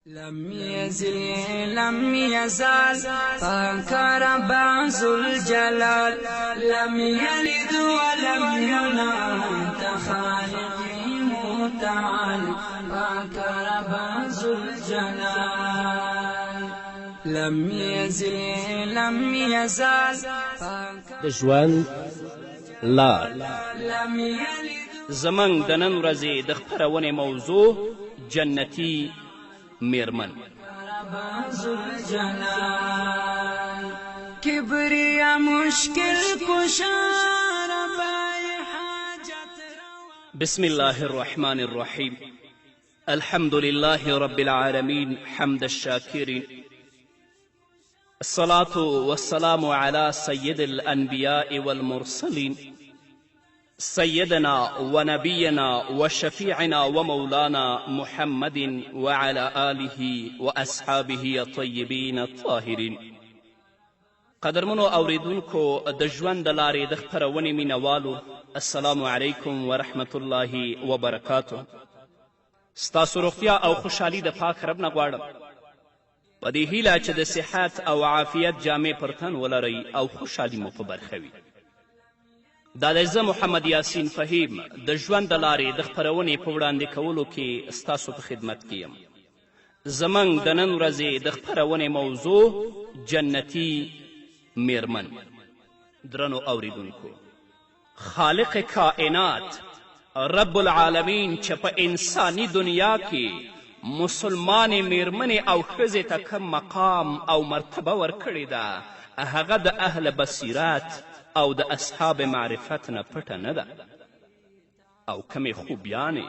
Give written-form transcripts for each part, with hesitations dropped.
لم يزال فانكر بعض الجلال لم يلد ولم يولد خالقي متعال فانكر بعض الجلال لم يزال د ژوند لار لم يلد زمنګ د نن ورځې د خپرونې موضوع جنتي میرمن. بعض الجلال كبرياء مشكل كشار باي حاجة بسم الله الرحمن الرحيم. الحمد لله رب العالمين حمد الشاكرين. الصلاة والسلام على سيد الأنبياء والمرسلين سيدنا ونبينا وشفيعنا ومولانا محمد وعلى آله وأصحابه الطيبين الطاهرين. قدرمنو اوریدونکو د ژوند د لارې د خپرونې مینوالو، السلام علیکم ورحمة الله وبرکاته. ستاسو روغتیا او خوشحالي د پاک رب نه غواړم، په دې هیله چې د صحت او عافیت جامې پر تن ولرئ او خوشحالي مو په برخه وي. دا دی زه محمد یاسین فهیم د ژوند د لارې د خپرونې په وړاندې کولو کې ستاسو په خدمت کې یم. زموږ د نن ورځې د خپرونې موضوع جنتي میرمن. درنو اوریدونکو، خالق کائنات رب العالمین چې په انسانی دنیا کې مسلمانې میرمنې او ښځې ته کم مقام او مرتبه ورکړې ده، هغه د اهل بصیرت او د اصحاب معرفت نه پټه نه ده، او کمې خوبیانې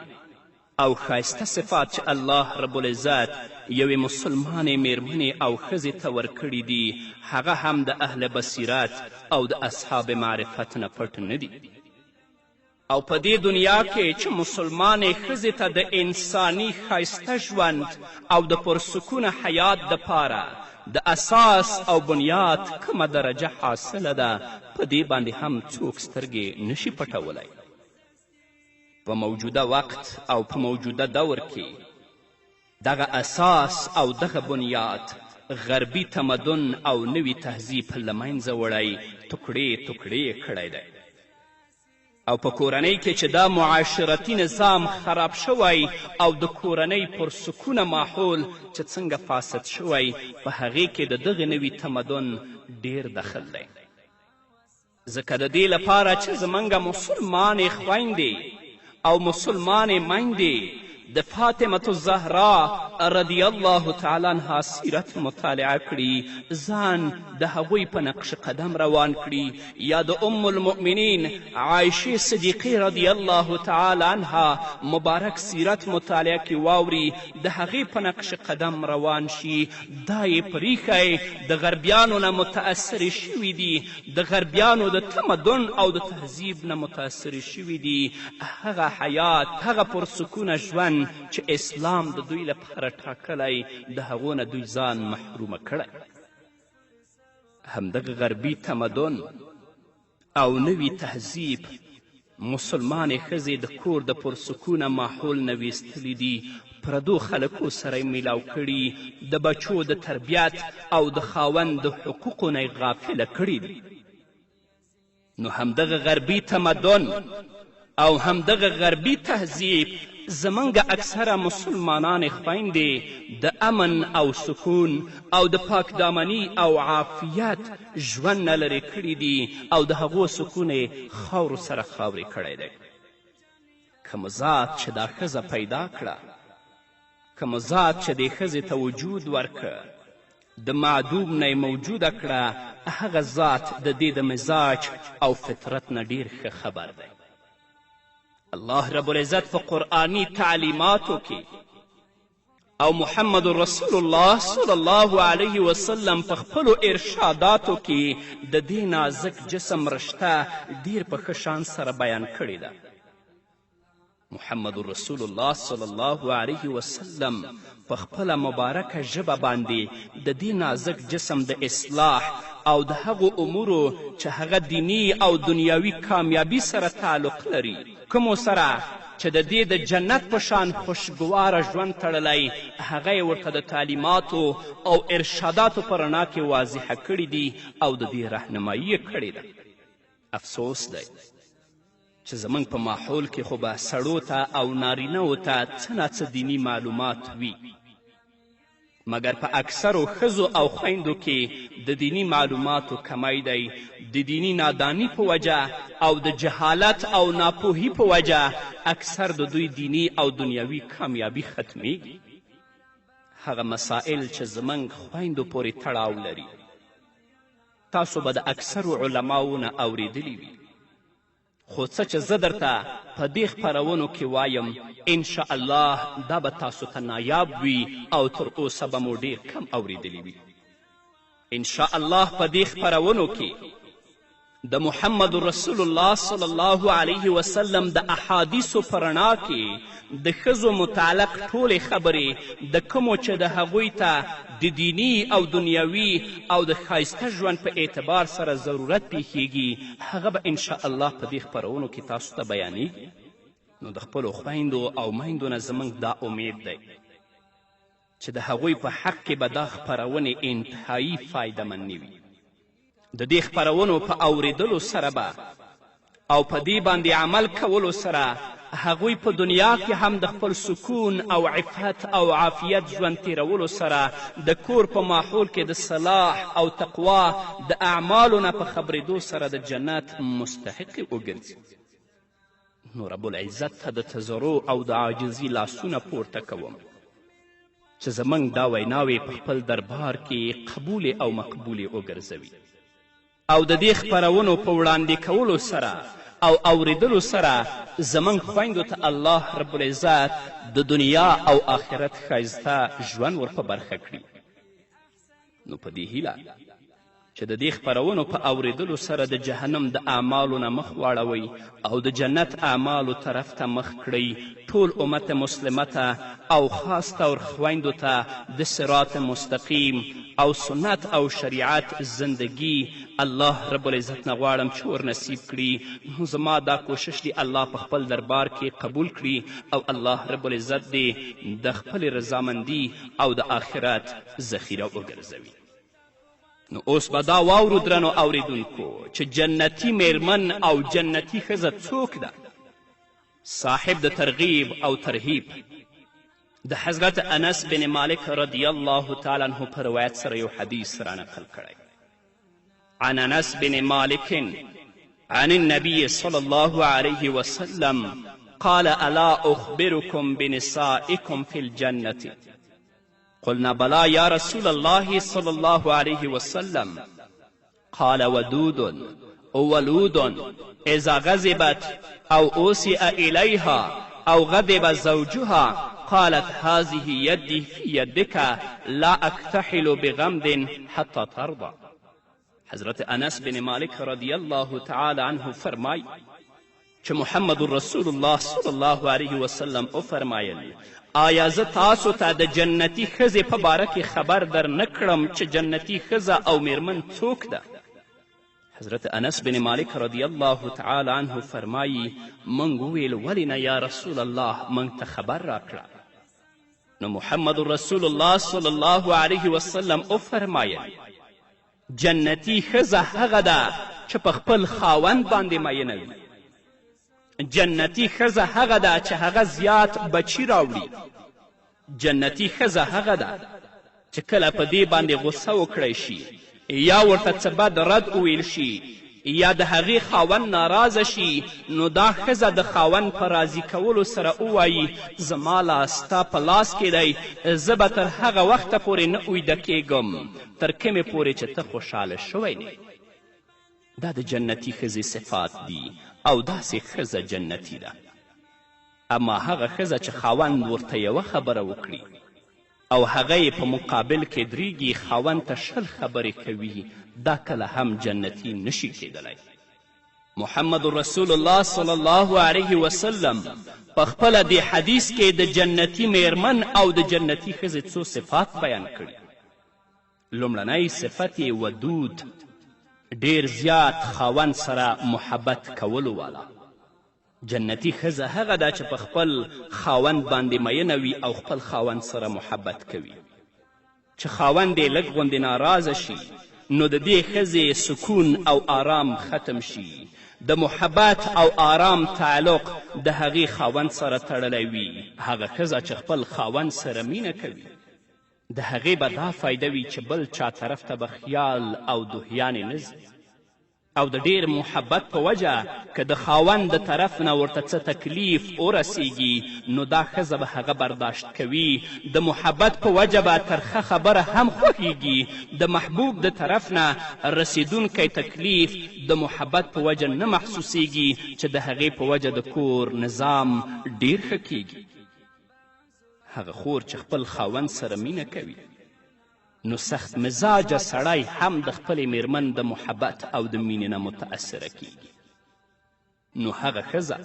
او ښایسته صفات چې الله رب العزت یوې مسلمانې میرمنې او ښځې ته ورکړي دي، هغه هم د اهل بصیرت او د اصحاب معرفت نه پټ نه دي. او په دې دنیا کې چې مسلمانې ښځې ته د انساني ښایسته ژوند او د پرسکونه حیات دپاره د اساس او بنیاد کومه درجه حاصله ده، په دې باندې هم څوک سترګې نشي پټولی. په موجوده وقت او په موجوده دور کې دغه اساس او دغه بنیاد غربي تمدن او نوي تهذیب له منځه وړی تکړې تکړې کړی دی. او په کورنۍ کې چې دا معاشرتي نظام خراب شوی او د کورنۍ پرسکونه ماحول چې څنګه فاسد شوی، په هغې کې د دغه نوي تمدن ډیر دخل دی. ځکه د دې لپاره چې زموږ مسلمانې خویندې او مسلمانې میندې د فاطمة الزهرا رضی الله تعالی عنها سیرت مطالعه کړي، ځان د هغوی په نقش قدم روان کړي، یا د ام المؤمنین عایشې صدیقې رضی الله تعالی عنها مبارک سیرت مطالعه کې واوري، د هغې په نقش قدم روان شي. دا یې پریښی د غربیانو نه متاثرې شوي دي، د غربیانو د تمدن او د تهذیب نه متاثرې شوي دي. هغه حیات، هغه پرسکونه ژوند چې اسلام د دوی لپاره ټاکلی، د هغو نه دوی ځان محرومه کړی. همدغه غربي تمدن او نوي تهذیب مسلمانې ښځې د کور د پرسکونه ماحول نه ویستلی دي، پردو خلکو سره یې میلاو کړي، د بچو د تربیت او د خاوند د حقوقو نه یې غافله کړي دي. نو همدغه غربي تمدن او همدغه غربي تهذیب زمونږ اکثره مسلمانانې خویندې د امن او سکون او د پاک دامني او عافیت ژوند نه لرې کړي دي، او د هغو سکون یې خاورو سره خاورې کړی دی. کوم ذات چې دا ښځه پیدا کړه، کوم ذات چې دې ښځې ته وجود ورکړه، د معدوم نه یې موجوده کړه، هغه ذات د دې د مزاج او فطرت نه ډیر ښه خبر دی. الله رب العزت په قرآني تعلیماتو کې او محمد رسول الله صلی الله علیه وسلم په خپلو ارشاداتو کې د دې نازک جسم رشته ډیر په ښه شان سره بیان کړې ده. محمد رسول الله صلی الله علیه وسلم په خپله مبارکه ژبه باندې د دې نازک جسم د اصلاح او د هغو امورو چې هغه دینی او دنیاوي کامیابی سره تعلق لري، کومو سره چې د دې د جنت په شان خوشګواره ژوند تړلی هغه یې ورته د تعلیماتو او ارشاداتو په رڼا کې واضحه کړي دي او د دې رهنمایي یې کړې ده. افسوس دی چې زموږ په ماحول کې خو به سړو ته او نارینهو ته څه ناڅه دیني معلومات وي، مګر په اکثرو ښځو او خویندو کې د دینی معلوماتو کمی دی. د دینی نادانی په وجه او د جهالت او ناپوهی په وجه اکثر د دوی دینی او دنیاوي کامیابي ختمیږي. هغه مسائل چې زموږ خویندو پورې تړاو لري تاسو به د اکثرو علماو نه اوریدلی وي، خو څه چې زه درته په دې خپرونو کې وایم انشاءالله دا به تاسو ته نایاب وي او تر اوسه به مو ډېر کم اوریدلی وي. انشاءالله په دې خپرونو کې د محمد رسول الله صلی الله علیه وسلم د احادیثو په رڼا کې د ښځو متعلق ټولې خبرې د کومو چې د هغوی ته د دینی او دنیاوي او د ښایسته ژوند په اعتبار سره ضرورت پیښیږي هغه به انشاءالله په دې خپرونو کې تاسو ته بیانیږي. نو د خپلو خویندو او میندو نه زموږ دا امید دی چې د هغوی په حق کې به دا خپرونې انتهایی فایدهمندې وي. د دې خپرونو په اوریدلو سره به او په دې باندې عمل کولو سره هغوی په دنیا کې هم د خپل سکون او عفت او عافیت ژوند تیرولو سره د کور په ماحول کې د صلاح او تقوا د اعمالو نه په خبرېدو سره د جنت مستحقې وګرځي. نو رب العزت ته د تضرع او د عاجزي لاسونه پورته کوم چې زموږ دا ویناوې په خپل دربار کې قبولې او مقبولې وګرځوي او د دې خپرونو په وړاندې کولو سره او اوریدلو سره زموږ خویندو ته الله رب العزت د دنیا او آخرت ښایسته ژوند ور په برخه کړي. نو په دې هیله چې د دې خپرونو په اوریدلو سره د جهنم د اعمالو نه مخ واړوئ او د جنت اعمالو طرف ته مخ کړئ ټول امت مسلمه ته او خاص طور خویندو ته د صراط مستقیم او سنت او شریعت زندگی الله رب العزت نه غواړم چې ور نصیب کړي. نو زما دا کوشش دی الله په خپل دربار کې قبول کړي او الله رب العزت دی د خپل رضامندي او د آخرت ذخیره وګرځوي. نو اوس به دا واورو درنو اوریدونکو چې جنتي میرمن او جنتي ښځه څوک ده. صاحب د ترغیب او ترهیب د حضرت انس بن مالک رضی الله تعالی عنه په روایت سره یو حدیث را نقل کړی. عن انس بن مالک عن النبي صلى الله عليه وسلم قال الا اخبركم بنسائكم في الجنة قلنا بلى يا رسول الله صلى الله عليه وسلم قال ودود ولود اذا غضبت او اوسئ اليها او غضب زوجها قالت هذه يدي في يدك لا اكتحل بغمد حتى ترضى. حضرت انس بن مالک رضی الله تعالی عنه فرمای چې محمد رسول الله صلی الله علیه وسلم وفرمایل آیا زه تاسو ته د جنتي ښځې په باره کې خبر در نه کړم چې جنتي ښځه او میرمن څوک ده؟ حضرت انس بن مالک رضی الله تعالی عنه فرمایی موږ وویل ولې نه یا رسول الله موږ ته خبر راکړه. نو محمد رسول الله صلی الله علیه وسلم وفرمایل جنتي ښځه هغه ده چې په خپل خاوند باندې مینه وي. جنتي ښځه هغه ده چې هغه زیات بچي راوړي. جنتي ښځه هغه ده چې کله په دې باندې غصه وکړی شي یا ورته څه بد رد وویل شي یا د هغې خاوند ناراضه شي نو دا ښځه د خاوند په راضي کولو سره ووایي زما لاس ستا په لاس کې دی زه به تر هغه وخته پورې نه ویده کیږم تر کومې پورې چې ته خوشحاله شوی نه. دا د جنتي ښځې صفات دي او داسې ښځه جنتي ده. اما هغه ښځه چې خاوند ورته یوه خبره وکړي او هغه یې په مقابل کې دریږي خاوند ته 20 خبرې کوي دا کله هم جنتي نشي کیدلی. محمد رسول الله صلی الله علیه وسلم په خپله دې حدیث کې د جنتي میرمن او د جنتي ښځې څو صفات بیان کړي. لومړنی صفت یې ودود ډیر زیات خاوند سره محبت کولو والا. جنتي ښځه هغه ده چې په خپل خاوند باندې مینه وي او خپل خاوند سره محبت کوي. چې خاوند یې لږ غوندې ناراضه شي نو د دې ښځې سکون او آرام ختم شي. د محبت او آرام تعلق د هغې خاوند سره تړلی وي. هغه ښځه چې خپل خاوند سره مینه کوي د هغې به دا فایده وي چې بل چا طرف ته به خیال او دهیانې نه ځي، او د ډیر محبت په وجه که د خاوند د طرف نه ورته څه تکلیف ورسیږي نو دا ښځه به هغه برداشت کوي. د محبت په وجه به ترخه خبره هم خوښیږي. د محبوب د طرف نه رسیدونکی تکلیف د محبت په وجه نه محسوسیږي چې د هغې په وجه د کور نظام ډیر ښه کیږي. هغه خور چې خپل خاوند سره مینه کوي نو سخت مزاجه سړی هم د خپلې میرمن د محبت او د مینې نه متأثره کیږي. نو هغه ښځه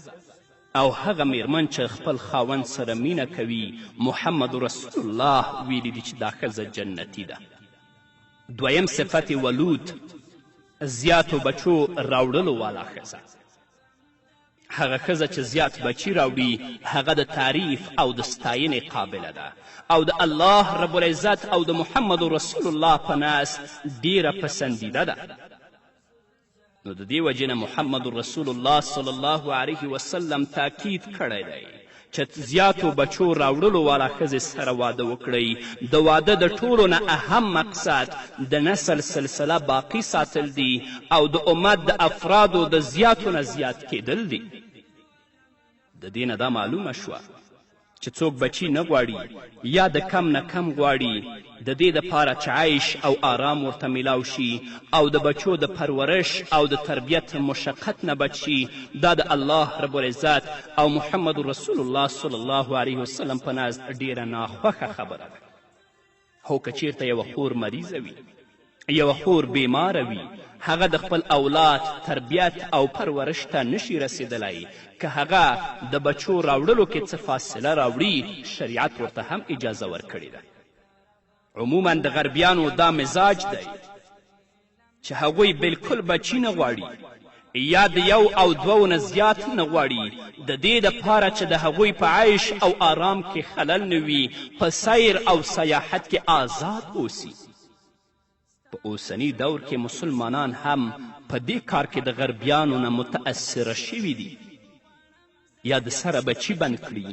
او هغه میرمن چې خپل خاوند سره مینه کوي محمد رسول الله ویلی دی چې دا ښځه جنتي ده. دویم صفت ولود، زیاتو بچو راوړلو والا ښځه. هغه ښځه چې زیات بچي راوړي هغه د تعریف او د ستاینې قابله ده او د الله رب العزت او د محمد رسول الله په نس ډیره پسندیده ده. نو د دې وجې نه محمد رسول الله صلی الله علیه وسلم تاکید کړی دی چې زیاتو بچو راوړلو والا ښځې سره واده وکړئ. د واده د ټولو نه اهم مقصد د نسل سلسله باقی ساتل دي او د امت د افرادو د زیاتو نه زیات کیدل دي. د دې نه دا معلومه شوه چې څوک بچي نه غواړي یا د کم نه کم غواړي د دې دپاره چې عیش او آرام ورته میلاو شي او د بچو د پرورش او د تربیت مشقت نه بچ شي، دا د الله رب العزت او محمد رسول الله صلی الله علیه وسلم په نزد ډیره ناخوښه خبره ده. هو که چیرته یوه خور مریضه وي، یوه خور بیماره وي، هغه د خپل اولاد تربیت او پرورش ته نشي رسیدلی، که هغه د بچو راوړلو کې څه فاصله راوړي شریعت ورته هم اجازه ورکړې ده. عموما د غربیانو دا مزاج دی چې هغوی بالکل بچي نه غواړي یا د یو او دوو نه زیات نه غواړي، د دې دپاره چې د هغوی په عیش او آرام کې خلل نه وي، په سیر او سیاحت کې آزاد اوسي. په اوسني دور کې مسلمانان هم په دې کار کې د غربیانو نه متأثره شوي دي، یا د سره بچي بند کړي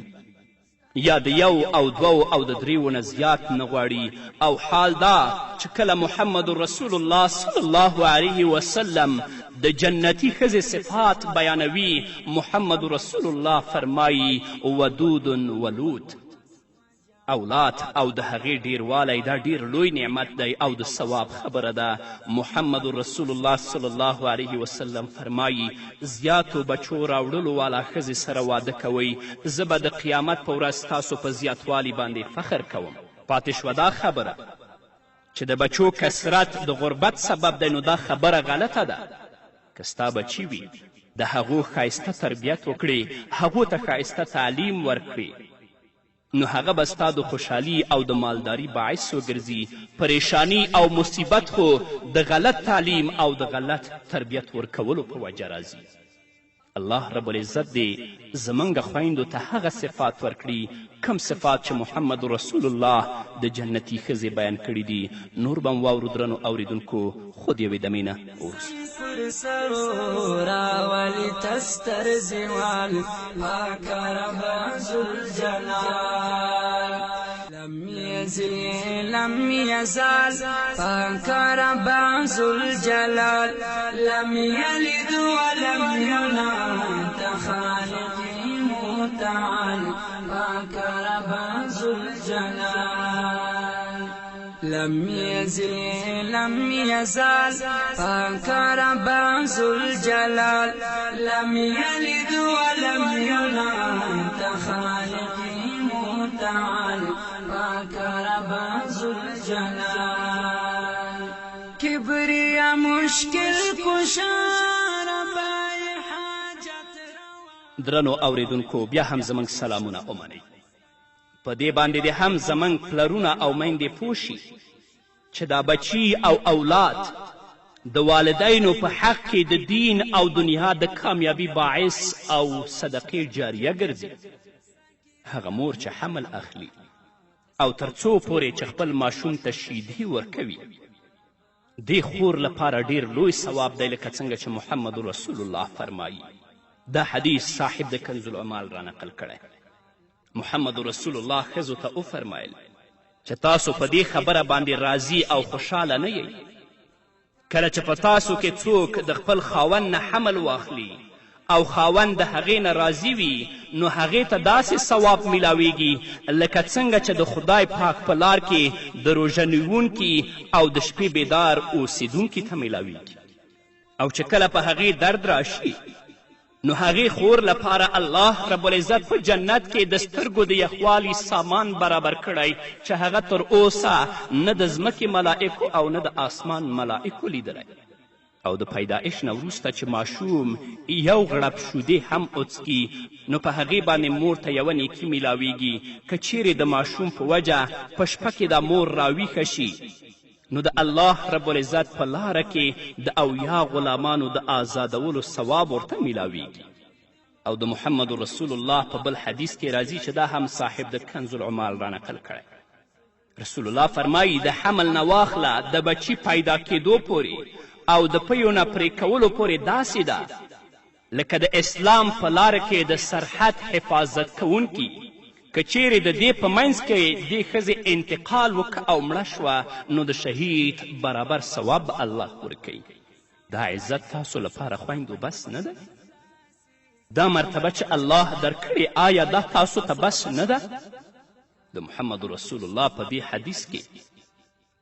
یا د یو او دوو او د دریو نه زیات نه غواړي. او حال دا چې کله محمد رسول الله صلی الله علیه وسلم د جنتي ښځې صفات بیانوي محمد رسول الله فرمایي ودود ولود. اولاد او د هغې ډیروالی دا ډیر لوی نعمت دی او د ثواب خبره ده. محمد رسول الله صلی الله علیه وسلم فرمایي زیاتو بچو راوړلو والا ښځې سره واده کوئ، زه به د قیامت په ورځ تاسو په زیاتوالي باندې فخر کوم. پاتې شوه دا خبره چې د بچو کثرت د غربت سبب دی، نو دا خبره غلطه ده. که ستا بچي وي د هغو ښایسته تربیت وکړي، هغو ته ښایسته تعلیم ورکړي، نو هغه به ستا د خوشحالي او د مالداري باعث وګرځي. پریشانی او مصیبت خو د غلط تعلیم او د غلط تربیت ورکولو په وجه راځي. الله رب العزت دې زموږ خویندو ته هغه صفات ورکړي کم صفات چې محمد رسول الله د جنتي ښځې بیان کړي دي. نور به م واورو درنو اوریدونکو خود یوې دمې نه وروسته. پر سرو راولی تستر زوال پاک رب ذوالجلال لم يزال پاک رب ذوالجلال لم يلد ولم يولد خالقه متعال پاک رب ذوالجلال لم يزال پاک رب ذوالجلال لم يلد ولم يولد خالقه متعال پاک رب ذوالجلال کبریا مشکل کشار بای حاجت درنو اوریدونکو بیا هم زموږ سلامونه ومنئ. په دې باندې دې هم زموږ پلرونه او میندې پوه شي چې دا بچي او اولاد د والدینو په حق کې د دین او دنیا د کامیابی باعث او صدقې جاریه ګرځي. هغه مور چې حمل اخلي او تر څو پورې چې خپل ماشوم ته شیدې ورکوي، دې خور لپاره ډیر لوی ثواب دی، لکه څنګه چې محمد رسول الله فرمایي. دا حدیث صاحب د کنز العمال را نقل کړی. محمد رسول الله ښځو ته وفرمایل چې تاسو په دې خبره باندې راضي او خوشحاله نه یئ کله چې په تاسو کې څوک د خپل خاوند نه حمل واخلي او خاوند د هغې نه راضي وي، نو هغې ته داسې ثواب میلاویږي لکه څنګه چې د خدای پاک په لار کې د روژه نیونکي او د شپې بیدار اوسیدونکي ته میلاویږي. او چې کله په هغې درد راشي، نو هغې خور لپاره الله رب العزت په جنت کې د سترګو د یخوالي سامان برابر کړی چې هغه تر اوسه نه د ځمکې ملائکو او نه د آسمان ملائکو لیدلی. او د پیدایش نه وروسته چې ماشوم یو غړپ شودې هم وڅکي، نو په هغې باندې مور ته یوه نیکي میلاویږي. که چیرې د ماشوم په وجه په شپه کې دا مور راویښه شي، نو د الله رب العزت په لاره کې د اویا غلامانو د آزادولو ثواب ورته میلاویږي. او د محمد رسول الله په بل حدیث کې راځي چې دا هم صاحب د کنز العمال را نقل کړی. رسول الله فرمایي د حمل نه واخله د بچي پیدا کېدو پورې او د پیو نه پرې کولو پورې داسې ده لکه د اسلام په لاره کې د سرحد حفاظت کوونکي. که چیرې د دې په منځ کې دې ښځې انتقال وکړه او مړه شوه، نو د شهید برابر ثواب به الله ورکوي. دا عزت تاسو لپاره خویندو بس نه ده؟ دا مرتبه چې الله درکړې آیا دا تاسو ته بس نه ده؟ د محمد رسول الله په دې حدیث کې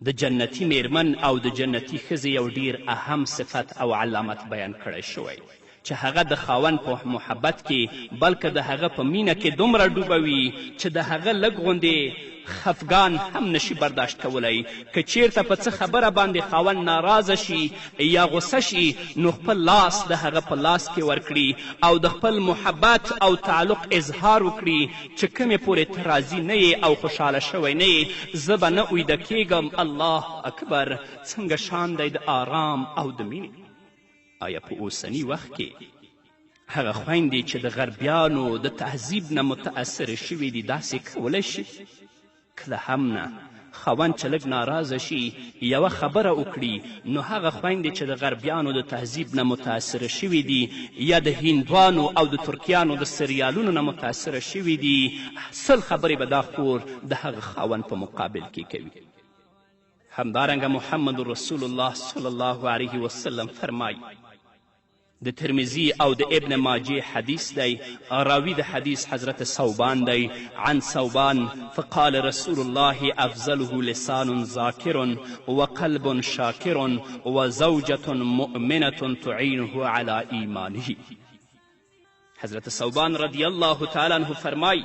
د جنتي میرمن او د جنتي ښځې یو ډیر اهم صفت او علامت بیان کړی شوی چې هغه د خاوند په محبت کې بلکې د هغه په مینه کې دومره ډوبه وي چې د هغه لږ غوندې خفګان هم نشي برداشت کولی. که چیرته په څه خبره باندې خاوند ناراضه شي یا غصه شي، نو خپل لاس د هغه په لاس کې ورکړي او د خپل محبت او تعلق اظهار وکړي چې کومې پورې ته راضي نه یې او خوشحاله شوی نه یې، زه به نه اویده کیږم. الله اکبر، څنګه شان دی د آرام او د مینې. آیا په اوسني وخت کې هغه خویندې چې د غربیانو د تهذیب نه متاثره شوي دي داسې کولی شي؟ کله هم نه. خاوند چې لږ ناراضه شي یوه خبره وکړي، نو هغه خویندې چې د غربیانو د تهذیب نه متاثره شوي دي یا د هندوانو او د ترکیانو د سریالونو نه متاثره شوي دي، 100 خبرې به دا خور د هغه خاوند په مقابل کې کوي. همدارنګه محمد رسول الله صلی الله علیه وسلم فرمایي، د ترمذی او د ابن ماجه حدیث دی، راوی د حدیث حضرت ثوبان دی. عن ثوبان فقال رسول الله افضله لسان ذاکر وقلب شاکر وزوجة مؤمنة تعینه على ایمانه. حضرت ثوبان رضی الله تعالی عنه فرمایي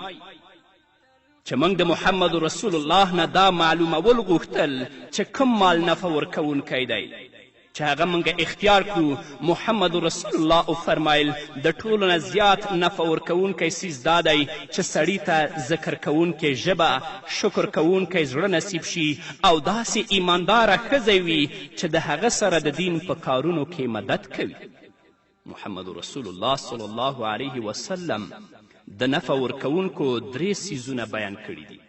چې موږ د محمد رسول الله نه دا معلومول غوښتل چې کوم مال نفع ورکوونکی دی چې هغه موږ اختیار کړو. محمد رسول الله وفرمایل د ټولو نه زیات نفع ورکوونکی څیز دا دی چې سړي ته ذکر کوونکی ژبه، شکر کوونکی زړه نصیب شي او داسې ایمانداره ښځه وي چې د هغه سره د دین په کارونو کې مدد کوي. محمد رسول الله صلی الله علیه وسلم د نفع ورکوونکو 3 څیزونه بیان کړي دي.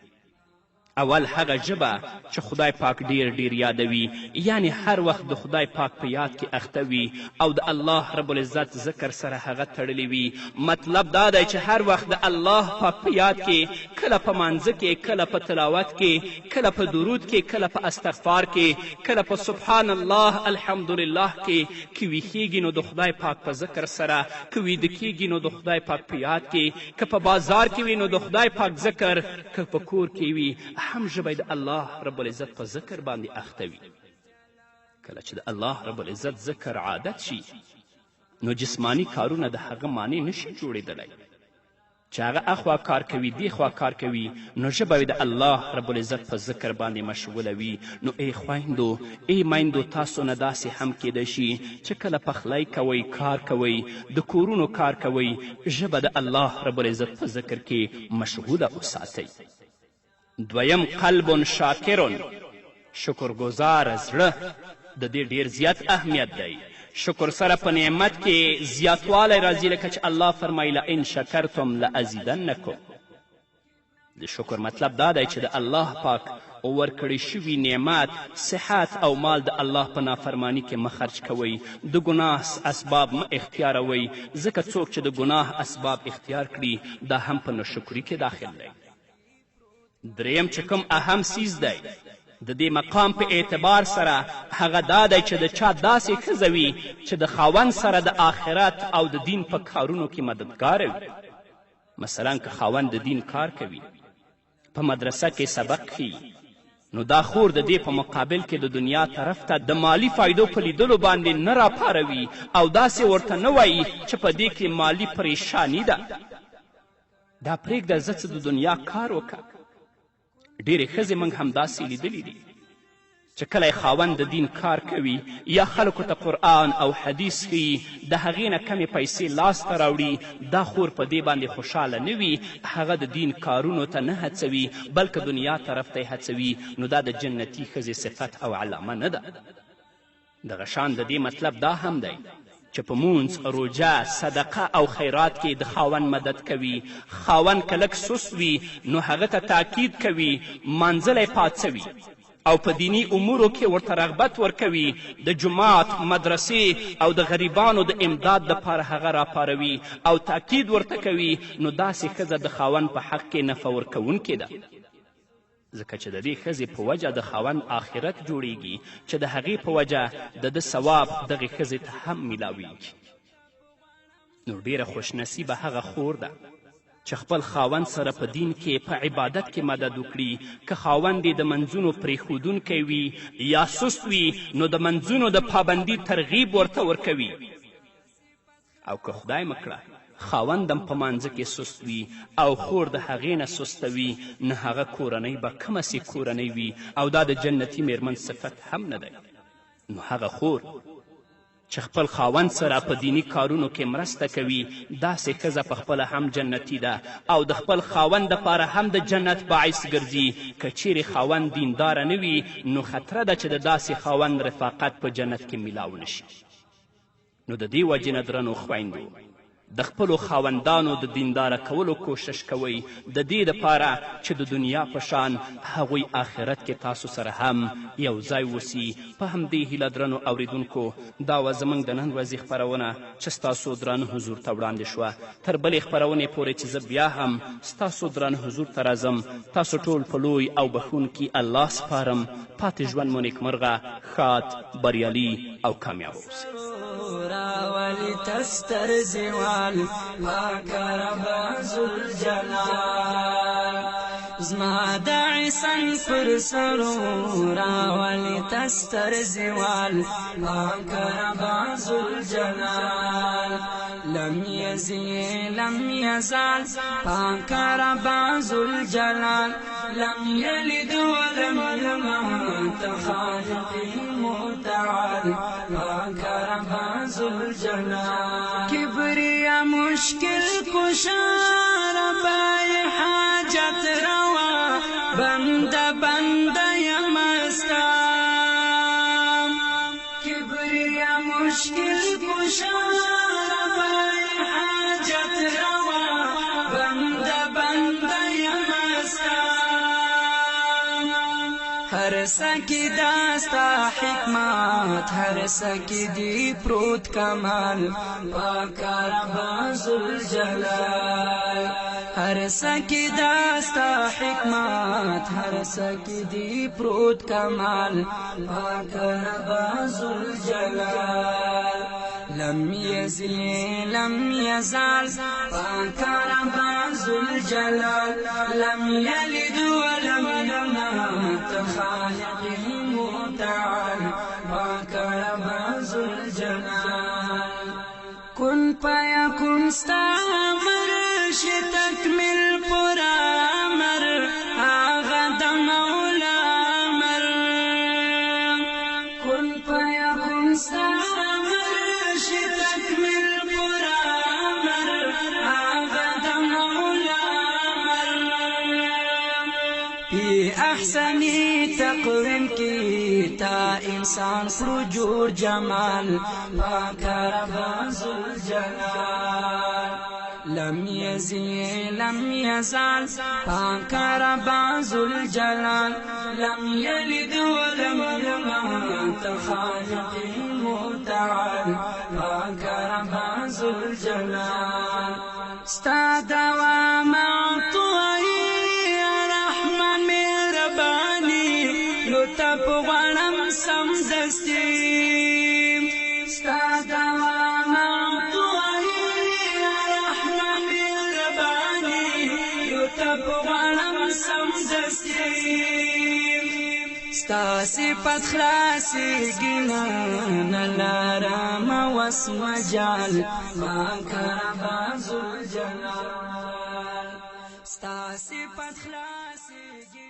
اول هغه ژبه چې خدای پاک ډیر ډیر یادوي، یعنی هر وخت د خدای پاک په یاد کې اخته وي او د الله رب العزت ذکر سره هغه تړلی وي. مطلب دا دی چې هر وخت د الله پاک په یاد کې، کله په مانځه کې، کله په تلاوت کې، کله په درود کې، کله په استغفار کې، کله په سبحان الله الحمدلله کې ویښیږي نو د خدای پاک په ذکر سره، که ویده کیږي نو د خدای پاک په یاد کې، که په بازار کې وي نو د خدای پاک ذکر، که په کور کې وي هم ژبه د الله رب العزت په ذکر باندې اخته وي. کله چې د الله رب العزت ذکر عادت شي، نو جسمانی کارونه د هغه معنی نشي جوړېدلی چې هغه اخوا کار کوي دیخوا کار کوي، نو ژبه د الله رب العزت په ذکر باندې مشغوله وي. نو ای خویندو، ای میندو، تاسو نه داسې هم کیدی شي چې کله پخلی کوئ، کار کوئ، د کورونو کار کوئ، ژبه د الله رب العزت په ذکر کې مشغوله وساتئ. دویم قلب شاکر، شکرګزار زړه د دې ډیر زیات اهمیت دی. شکر سره په نعمت کې زیاتوالی راځي، لکه چې الله فرمایي لئن شکرتم لازیدنکم. د شکر مطلب دا دی چې د الله پاک ورکړی شوي نعمت صحت او مال د الله په نافرمانی کې مه خرج کوئ. د ګناه اسباب مه اختیاروئ، ځکه څوک چې د ګناه اسباب اختیار کړي دا هم په ناشکري کې داخل دی. دریم چې کوم اهم سیز دی د دې مقام په اعتبار سره هغه دا دی چې د چا داسې ښځه وي چې د خاوند سره د آخرت او د دین په کارونو کې مددګاره وي. مثلا که خاوند د دین کار کوي، په مدرسه کې سبق ښیي، نو دا خور د دې په مقابل کې د دنیا طرف ته د مالی فایدو په لیدلو باندې نه راپاروي او داسې ورته نه وایي چې په دې کې مالی پریشانی ده. دا پرېږده زه څه د دنیا کار وکړه. ډېرې ښځې موږ همداسې لیدلي دي چې کله خاوند د دین کار کوي یا خلکو ته قرآن او حدیث ښیي، د هغې نه کمې پیسې لاسته راوړي، دا خور په دې باندې خوشحاله نه وي، هغه د دین کارونو ته نه هڅوي بلکې دنیا طرف ته یې هڅوي، نو دا د جنتي ښځې صفت او علامه نه ده. دغه شان د دې مطلب دا هم دی چې په مونځ، روژه، صدقه او خیرات کې د خاوند مدد کوي. خاوند که لږ سست وي نو هغه ته تاکید کوي، مانځلی پاڅوي او په دینی امورو کې ورته رغبت ورکوي، د جماعت، مدرسې او د غریبانو د امداد دپاره هغه راپاروي او تاکید ورته کوي، نو داسې ښځه د خاوند په حق کې نفع ورکوونکې ده. ځکه چې د دې ښځې په وجه د خاوند آخرت جوړیږي چې د هغې په وجه د ده ثواب دغې ښځې ته هم میلاویږي. نو ډېره خوشنصیبه هغه خور ده چې خپل خاوند سره په دین کې په عبادت کې مدد وکړي. که خاوند یې د منځونو پرېښودونکی وي یا سست وي نو د منځونو د پابندي ترغیب ورته ورکوي. او که خدای مکړه خاوندم په مانځه کې سست وي او خور د هغې نه سسته وي، نه هغه کورنۍ به کومه سي کورنۍ وي او دا د جنتي میرمن صفت هم نه دی. نو هغه خور چې خپل خاوند سره په دینی کارونو کې مرسته کوي، داسې ښځه په خپله هم جنتي ده او د خپل خاوند دپاره هم د جنت باعث ګرځي. که چیرې خاوند دینداره نه وي نو خطره ده چې د داسې خاوند رفاقت په جنت کې میلاو نشي. نو د دې وجې نه درنو خویندو د خپلو خاوندانو د دینداره کولو کوشش کوئ، د دې دپاره چې د دنیا په شان هغوی آخرت کې تاسو سره هم یو ځای وسي. په همدې هیله درنو اوریدونکو دا وه زموږ د نن ورځې خپرونه چې ستاسو درانه حضور ته وړاندې شوه. تر بلې خپرونې پورې چې زه بیا هم ستاسو درانه حضور ته راځم، تاسو ټول په لوی او بښونکي الله سپارم. پاتې ژوند مو نیکمرغه، ښاد، بریالي او کامیاب اوسئ. راولی تستر زوال پاک رب ذوالجلال، زما د عیسن پر سرو راولی تستر زوال پاک رب ذوالجلال، لم یزی لم یزال پاک رب ذوالجلال، لم یلد ولم یولد خالقه متعال پاک رب ذوالجلال، کبریا مشکل کشا ربای حاجت روا، بنده بنده یمستا، کبریا مشکل کشا ربای حاجت روا، بنده بنده یمستا، هر سکی داستا حکمت، هر سکی دی پروت کمال پاک رب ذوالجلال، هر سکی داستا حکمت، هر سکی دی پروت کمال پاک رب ذوالجلال، لم یزی لم یزال پاک رب ذوالجلال، لم یلد ولم یولد خالقه متعال پاک رب ذوالجلال، کن فیکون ستا امر شی تکمل پورا امر آغا د مولا امر، کن فیکون ستا امر شی تکمل پورا امر آغا د مولا امر، پی احسنی تقویم کی تا انسان کړو جوړ جمال پاک رب ذوالجلال لم يزال پاک رب ذوالجلال لم يلد ولم يولد خالق متعال پاک رب ذوالجلال ستا دوام عطوئی رحمن مهربانی لطف غنم سمدستی ستا دوام عطوئی رحمن مهربانی لطف غنم سمدستی ستا صفت خلاصی گنا نلارم واسم جال پاک رب ذوالجلال ستا صفت خلاصی